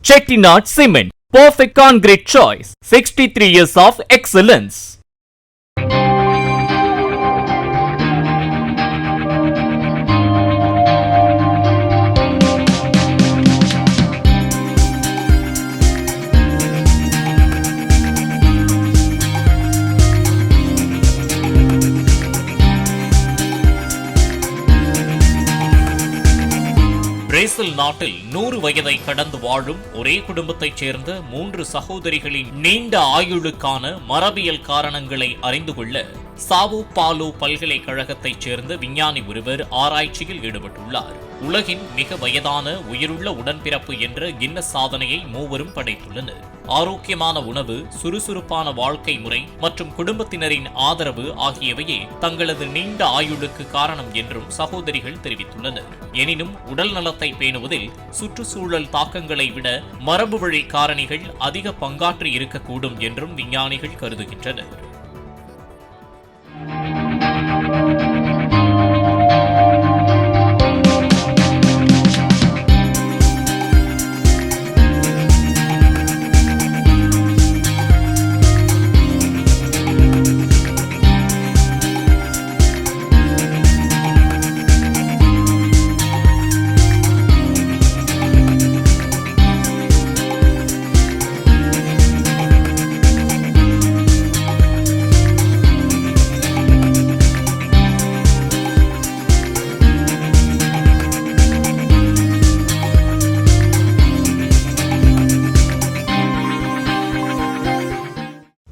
Chettinad Cement, perfect concrete choice. 63 years of excellence. Brazil நாட்டில் 100 வயதை கடந்து வாழும் ஒரே குடும்பத்தைச் சேர்ந்த 3 சகோதரிகளின் நீண்ட ஆயுளுக்கான மரபியல் காரணங்களை அறிந்து கொள்ள சாவோ பாலோ பல்கலைக்கழகத்தைச் சேர்ந்த விஞ்ஞானி ஒருவர் ஆராய்ச்சியில் ஈடுபட்டுள்ளார். உலகின் மிக வயதான உயிருள்ள உடன்பிறப்பு என்ற கின்னஸ் சாதனையை மூவரும் படைத்துள்ளனர். ஆரோக்கியமான உணவு, சுறுசுறுப்பான வாழ்க்கை முறை மற்றும் குடும்பத்தினரின் ஆதரவு ஆகியவையே தங்களது நீண்ட ஆயுளுக்கு காரணம் என்றும் சகோதரிகள் தெரிவித்துள்ளனர். எனினும் உடல் நலத்தை பேணுவதில் சுற்றுச்சூழல் தாக்கங்களை விட மரபு வழி காரணிகள் அதிக பங்காற்றி இருக்கக்கூடும் என்றும் விஞ்ஞானிகள் கருதுகின்றனர்.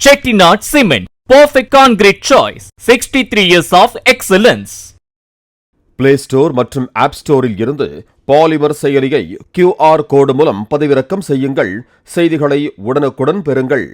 Chettinad Cement, perfect concrete choice. 63 years of excellence. Play store மற்றும் ஆப் ஸ்டோரில் இருந்து பாலிமர் செயலியை QR கோடு மூலம் பதிவிறக்கம் செய்யுங்கள். செய்திகளை உடனுக்குடன் பெறுங்கள்.